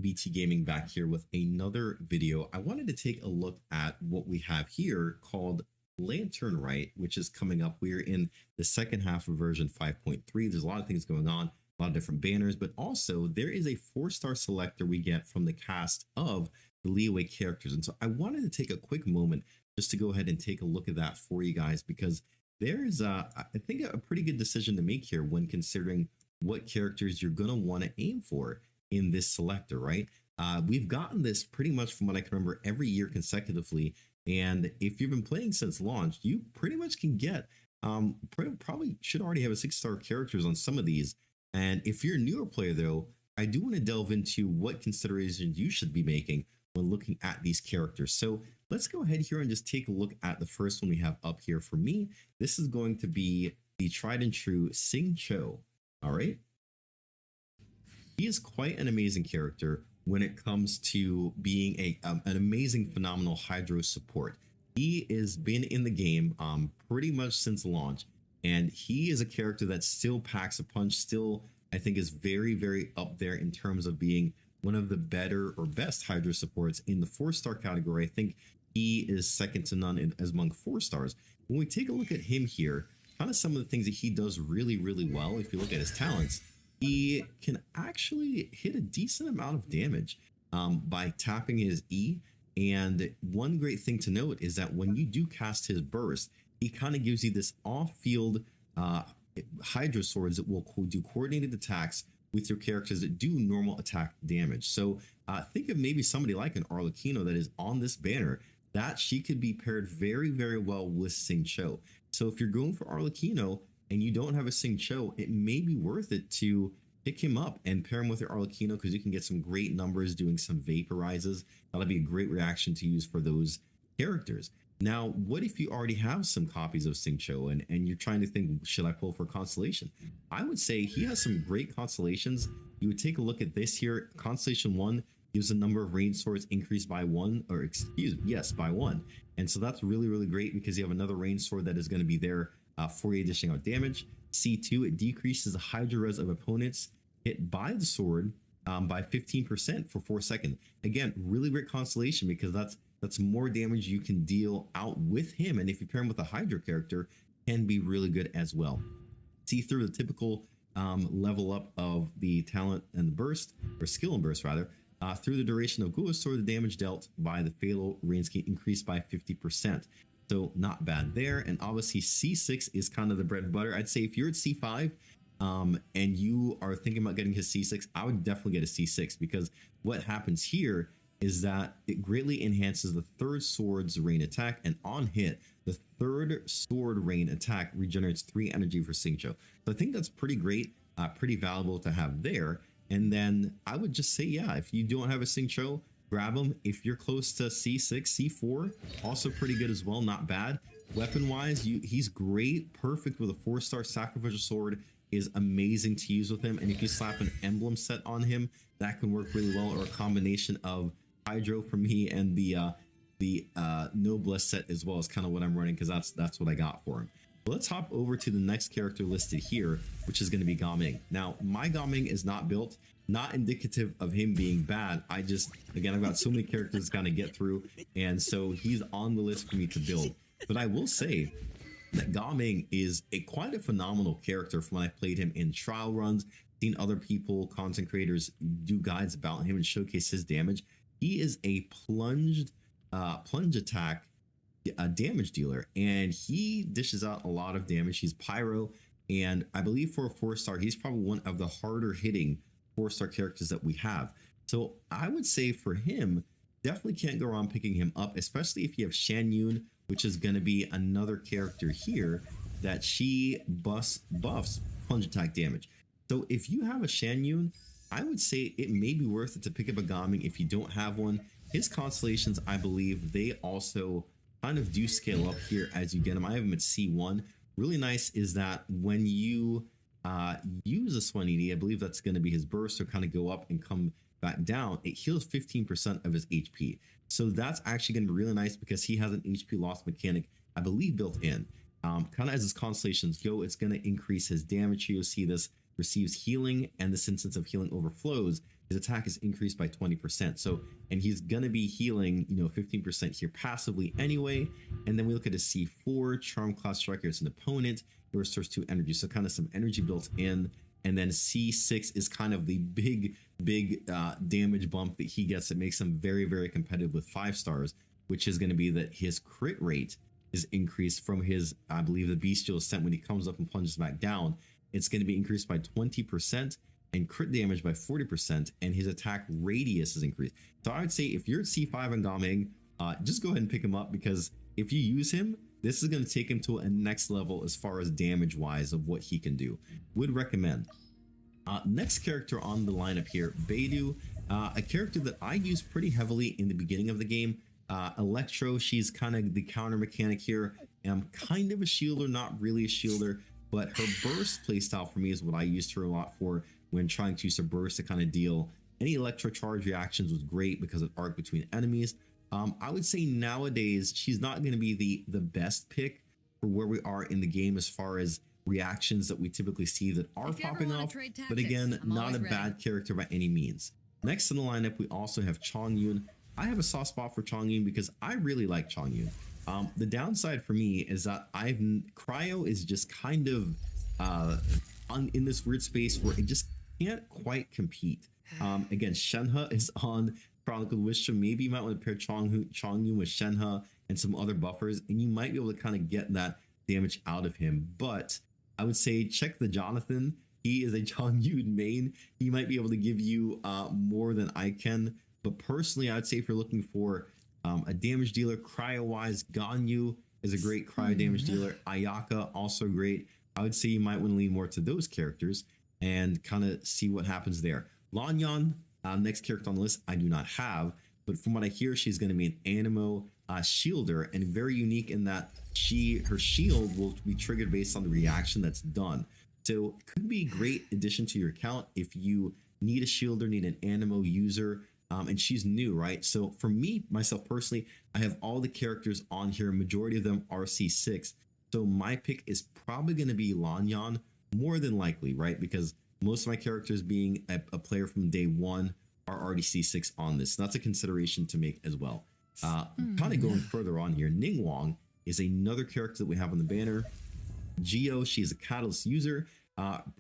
BT Gaming back here with another video. I wanted to take a look at what we have here called Lantern Rite, which is coming up. We're in the second half of version 5.3. There's a lot of things going on, a lot of different banners, but also there is a 4-star selector we get from the cast of the leeway characters. And so I wanted to take a quick moment just to go ahead and take a look at that for you guys, because there's I think a pretty good decision to make here when considering what characters you're going to want to aim for in this selector, right? We've gotten this pretty much from what I can remember every year consecutively. And if you've been playing since launch, you pretty much can get, probably should already have a 6-star characters on some of these. And if you're a newer player though, I do want to delve into what considerations you should be making when looking at these characters. So let's go ahead here and just take a look at the first one we have up here. For me, this is going to be the tried and true Xing Cho. All right. He is quite an amazing character when it comes to being an amazing, phenomenal Hydro support. He has been in the game pretty much since launch, and he is a character that still packs a punch, still I think is very, very up there in terms of being one of the better or best Hydro supports in the 4-star category. I think he is second to none as among 4 stars. When we take a look at him here, kind of some of the things that he does really, really well, if you look at his talents, he can actually hit a decent amount of damage by tapping his E. And one great thing to note is that when you do cast his burst, he kind of gives you this off-field Hydro swords that will do coordinated attacks with your characters that do normal attack damage. So think of maybe somebody like an Arlecchino that is on this banner, that she could be paired very, very well with Xing Cho. So if you're going for Arlecchino and you don't have a Xing Cho, it may be worth it to pick him up and pair him with your Arlecchino, because you can get some great numbers doing some vaporizes. That'll be a great reaction to use for those characters. Now, what if you already have some copies of Xing Cho and you're trying to think, should I pull for Constellation? I would say he has some great constellations. You would take a look at this here. Constellation 1 gives the number of range swords increased by 1, or by 1. And so that's really, really great, because you have another range sword that is going to be there for you, dishing out damage. C2, it decreases the Hydro res of opponents hit by the sword by 15% for 4 seconds. Again, really great constellation, because that's more damage you can deal out with him. And if you pair him with a Hydro character, can be really good as well. See through the typical level up of the talent and the burst, or skill and burst rather. Through the duration of Gua Sword, the damage dealt by the fatal range can increase by 50%. So not bad there. And obviously C6 is kind of the bread and butter. I'd say if you're at C5 and you are thinking about getting his C6, I would definitely get a C6, because what happens here is that it greatly enhances the 3rd sword's rain attack, and on hit, the 3rd sword rain attack regenerates 3 energy for Xing Cho. So I think that's pretty great, pretty valuable to have there. And then I would just say, yeah, if you don't have a Xing Cho, grab him. If you're close to C6, C4, also pretty good as well, not bad. Weapon wise, he's great, perfect with a 4-star sacrificial sword, is amazing to use with him. And if you slap an emblem set on him, that can work really well, or a combination of Hydro for me and the Noblesse set as well is kind of what I'm running, because that's what I got for him. Let's hop over to the next character listed here, which is going to be Gaming. Now, my Gaming is not built, not indicative of him being bad. Again, I've got so many characters to kind of get through, and so he's on the list for me to build. But I will say that Gaming is quite a phenomenal character from when I played him in trial runs, seen other people, content creators, do guides about him and showcase his damage. He is a plunge attack damage dealer, and he dishes out a lot of damage. He's pyro, and I believe for a 4-star, he's probably one of the harder hitting 4-star characters that we have. So I would say for him, definitely can't go wrong picking him up, especially if you have Shan Yun, which is going to be another character here that she buffs plunge attack damage. So if you have a Shan Yun, I would say it may be worth it to pick up a Gaming if you don't have one. His constellations, I believe, they also kind of do scale up here as you get them. I have him at C1. Really nice is that when you use a Swanidi, I believe that's going to be his burst, or kind of go up and come back down, it heals 15% of his HP. So that's actually going to be really nice, because he has an HP loss mechanic, I believe, built in. Kind of as his constellations go, it's going to increase his damage. You'll see this receives healing, and this instance of healing overflows his attack is increased by 20%. So, and he's gonna be healing, 15% here passively anyway. And then we look at a C4 Charm Class Striker. It's an opponent. It restores 2 energy, so kind of some energy built in. And then C6 is kind of the big damage bump that he gets that makes him very, very competitive with 5 stars, which is going to be that his crit rate is increased from his, I believe, the bestial ascent when he comes up and plunges back down. It's going to be increased by 20% and crit damage by 40%, and his attack radius is increased. So I would say if you're at C5 and Gaming, just go ahead and pick him up, because if you use him, this is going to take him to a next level as far as damage wise of what he can do. Would recommend. Next character on the lineup here, Beidou, a character that I use pretty heavily in the beginning of the game. Electro, she's kind of the counter mechanic here. I'm kind of a shielder, not really a shielder, but her burst playstyle for me is what I used her a lot for when trying to use a burst to kind of deal any electro charge reactions. Was great because it arc between enemies. I would say nowadays she's not going to be the best pick for where we are in the game as far as reactions that we typically see that are popping off. But again, not a bad character by any means. Next in the lineup, we also have Chongyun. I have a soft spot for Chongyun because I really like Chongyun. The downside for me is that Cryo is just kind of in this weird space where it just can't quite compete. Again, Shenhe is on Chronicle Wish, so maybe you might want to pair Chongyun with Shenhe and some other buffers, and you might be able to kind of get that damage out of him. But I would say check the Jonathan. He is a Chongyun main. He might be able to give you more than I can. But personally, I'd say if you're looking for a damage dealer, cryo-wise, Ganyu is a great cryo damage dealer. Ayaka, also great. I would say you might want to lean more to those characters and kind of see what happens there. Lanyan, next character on the list, I do not have. But from what I hear, she's going to be an Anemo shielder, and very unique in that her shield will be triggered based on the reaction that's done. So it could be a great addition to your account if you need a shielder, need an Anemo user. And she's new, right? So for me, myself personally, I have all the characters on here. Majority of them are C6. So my pick is probably going to be Lanyan, more than likely, right? Because most of my characters being a player from day one are already C6 on this. So that's a consideration to make as well. Kind of going further on here, Ningguang is another character that we have on the banner. Geo, she's a Catalyst user.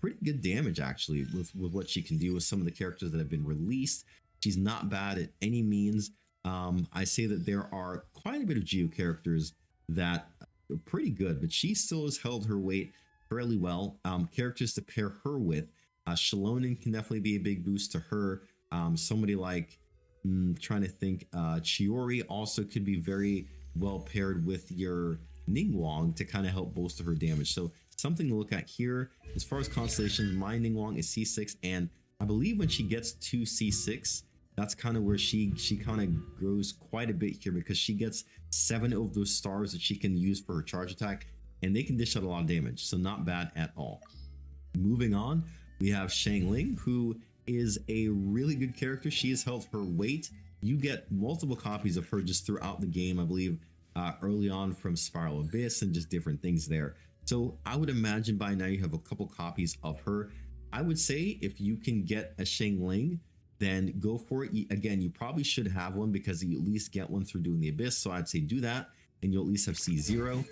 Pretty good damage actually with what she can do with some of the characters that have been released. She's not bad at any means. I say that there are quite a bit of Geo characters that are pretty good, but she still has held her weight fairly well. Characters to pair her with, Shalonen can definitely be a big boost to her. Somebody like, trying to think, Chiori also could be very well paired with your Ningguang to kind of help bolster her damage. So something to look at here. As far as constellations, my Ningguang is C6, and I believe when she gets to C6, that's kind of where she kind of grows quite a bit here, because she gets 7 of those stars that she can use for her charge attack, and they can dish out a lot of damage. So not bad at all. Moving on, we have Xiangling, who is a really good character. She has held her weight. You get multiple copies of her just throughout the game, I believe, early on from Spiral Abyss and just different things there. So I would imagine by now you have a couple copies of her. I would say if you can get a Xiangling, then go for it. Again, you probably should have one because you at least get one through doing the Abyss. So I'd say do that, and you'll at least have C0.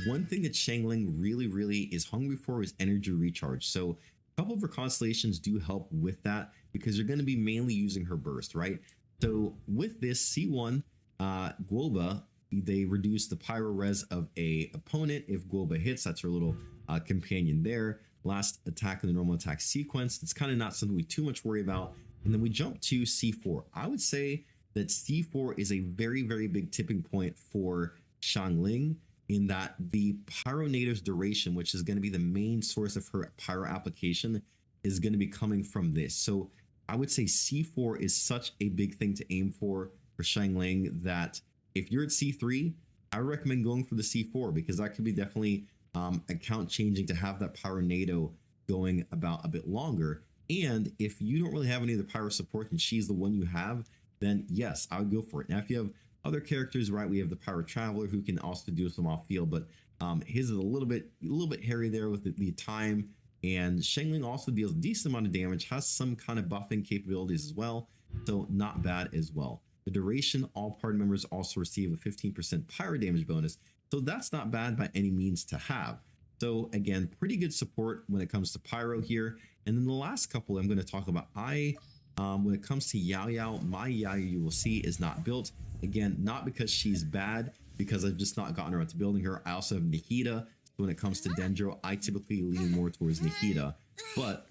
One thing that Xiangling really is hungry for is energy recharge. So a couple of her constellations do help with that, because you're going to be mainly using her burst, right? So with this C1, Guoba, they reduce the pyro res of a opponent if Guoba hits. That's her little companion there. Last attack in the normal attack sequence. It's kind of not something we too much worry about. And then we jump to C4. I would say that C4 is a very big tipping point for Xiangling, in that the Pyronator's duration, which is going to be the main source of her pyro application, is going to be coming from this. So I would say C4 is such a big thing to aim for Xiangling, that if you're at C3, I recommend going for the C4, because that could be definitely account changing to have that Pyronado going about a bit longer. And if you don't really have any of the pyro support and she's the one you have, then yes, I would go for it. Now, if you have other characters, right, we have the Pyro Traveler who can also do some off field, but his is a little bit hairy there with the time And Shengling also deals a decent amount of damage, has some kind of buffing capabilities as well, so not bad as well. The duration, all party members also receive a 15% pyro damage bonus, so that's not bad by any means to have. So again, pretty good support when it comes to pyro here. And then the last couple I'm going to talk about, when it comes to Yao Yao, my Yao Yao you will see is not built. Again, not because she's bad, because I've just not gotten around to building her. I also have Nahida. So when it comes to Dendro, I typically lean more towards Nahida. But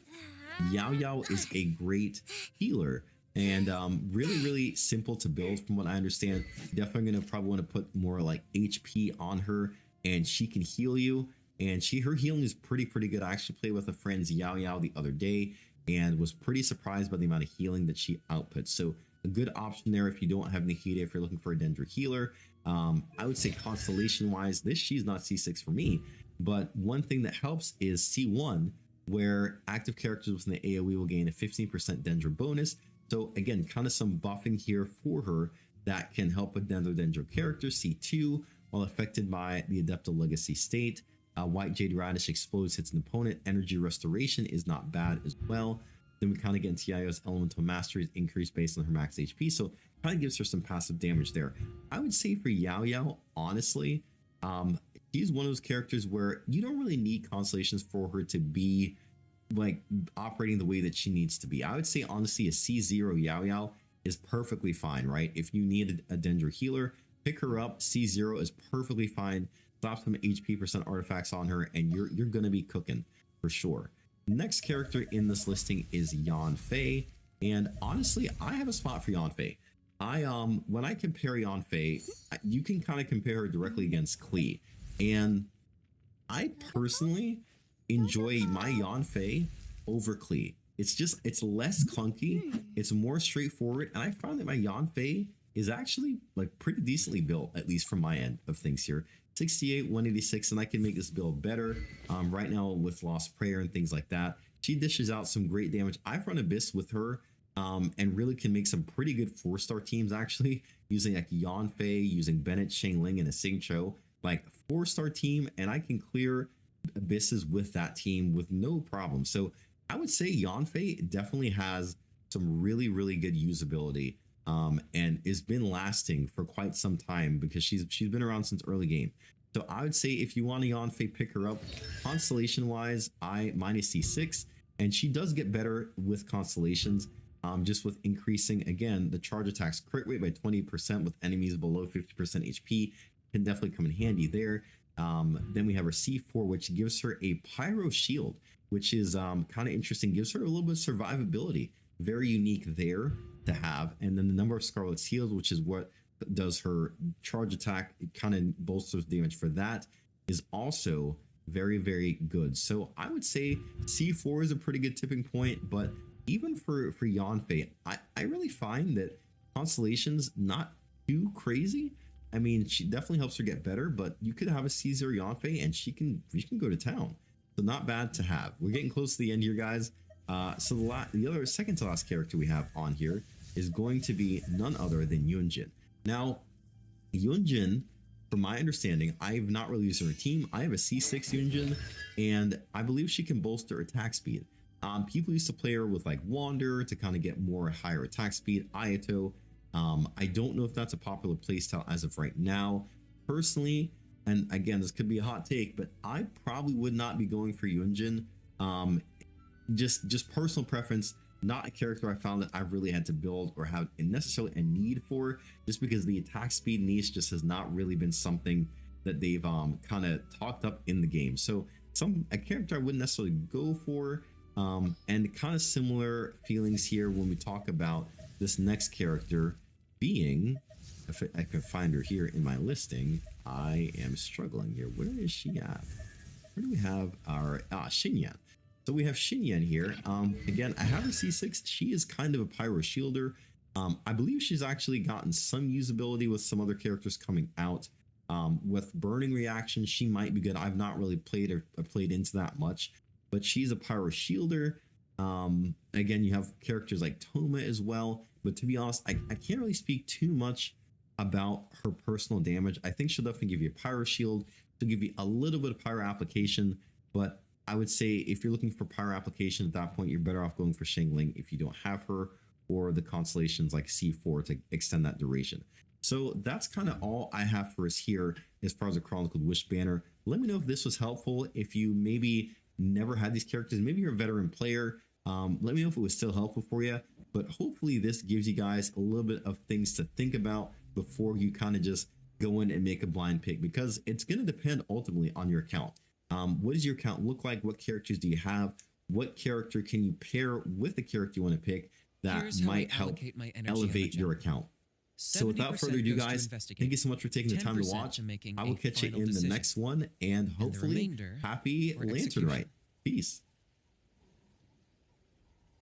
Yao Yao is a great healer and really, really simple to build from what I understand. Definitely going to probably want to put more like HP on her, and she can heal you. And her healing is pretty good. I actually played with a friend's Yao Yao the other day and was pretty surprised by the amount of healing that she outputs. So a good option there if you don't have Nahida, if you're looking for a Dendro healer. I would say constellation wise, she's not C6 for me, but one thing that helps is C1, where active characters within the AoE will gain a 15% Dendro bonus. So again, kind of some buffing here for her that can help with Dendro characters. C2, while affected by the Adepta Legacy state, White Jade Radish explodes, hits an opponent. Energy restoration is not bad as well. Then we kind of get into Yao's elemental mastery increase based on her max HP, so kind of gives her some passive damage there. I would say for Yao Yao, honestly, she's one of those characters where you don't really need constellations for her to be like operating the way that she needs to be. I would say honestly a C0 Yao Yao is perfectly fine, right? If you need a Dendro healer, pick her up. C0 is perfectly fine. Slap some HP percent artifacts on her and you're gonna be cooking for sure. Next character in this listing is Yanfei, and honestly I have a spot for Yanfei. When I compare Yanfei, you can kind of compare her directly against Klee, and I personally enjoy my Yanfei over Klee. It's less clunky, it's more straightforward, and I found that my Yanfei is actually like pretty decently built, at least from my end of things here. 68, 186, and I can make this build better. Right now with Lost Prayer and things like that, she dishes out some great damage. I've run Abyss with her and really can make some pretty good 4-star teams actually, using like Yanfei, using Bennett, Shengling, and a Xingqiu, like 4-star team, and I can clear Abysses with that team with no problem. So I would say Yanfei definitely has some really good usability and has been lasting for quite some time because she's been around since early game. So I would say if you want a Yanfei, pick her up. Constellation wise, mine is C6, and she does get better with constellations, just with increasing again the charge attacks crit rate by 20% with enemies below 50% HP can definitely come in handy there. Then we have her C4, which gives her a pyro shield, which is kind of interesting, gives her a little bit of survivability, very unique there to have. And then the number of Scarlet Seals, which is what does her charge attack, it kind of bolsters damage for that, is also very good. So I would say C4 is a pretty good tipping point, but even for Yanfei, I really find that constellations not too crazy. I mean, she definitely helps her get better, but you could have a C0 Yanfei and she can go to town. So not bad to have. We're getting close to the end here, guys. So the other second to last character we have on here is going to be none other than Yunjin. Now, Yunjin, from my understanding, I've not really used her team. I have a C6 Yunjin, and I believe she can bolster attack speed. People used to play her with like Wander to kind of get more higher attack speed, Ayato. I don't know if that's a popular playstyle as of right now. Personally, and again, this could be a hot take, but I probably would not be going for Yunjin. Just personal preference, not a character I found that I really had to build or have necessarily a need for, just because the attack speed niche just has not really been something that they've kind of talked up in the game. So a character I wouldn't necessarily go for, and kind of similar feelings here when we talk about this next character being, if I can find her here in my listing. I am struggling here. Where is she at? Where do we have our Xinyan? So we have Xinyan here. Again, I have her C6. She is kind of a pyro shielder. I believe she's actually gotten some usability with some other characters coming out. With burning reaction, she might be good. I've not really played into that much, but she's a pyro shielder. Again, you have characters like Toma as well, but to be honest, I can't really speak too much about her personal damage. I think she'll definitely give you a pyro shield. She'll give you a little bit of pyro application, but I would say if you're looking for Pyro application at that point, you're better off going for Shangling if you don't have her, or the constellations like C4 to extend that duration. So that's kind of all I have for us here as far as the Chronicled Wish banner. Let me know if this was helpful. If you maybe never had these characters, maybe you're a veteran player, let me know if it was still helpful for you. But hopefully this gives you guys a little bit of things to think about before you kind of just go in and make a blind pick, because it's going to depend ultimately on your account. What does your account look like? What characters do you have? What character can you pair with the character you want to pick that might help elevate your account? So without further ado, guys, thank you so much for taking the time to watch. I will catch you in the next one, and hopefully happy Lantern Rite. Peace.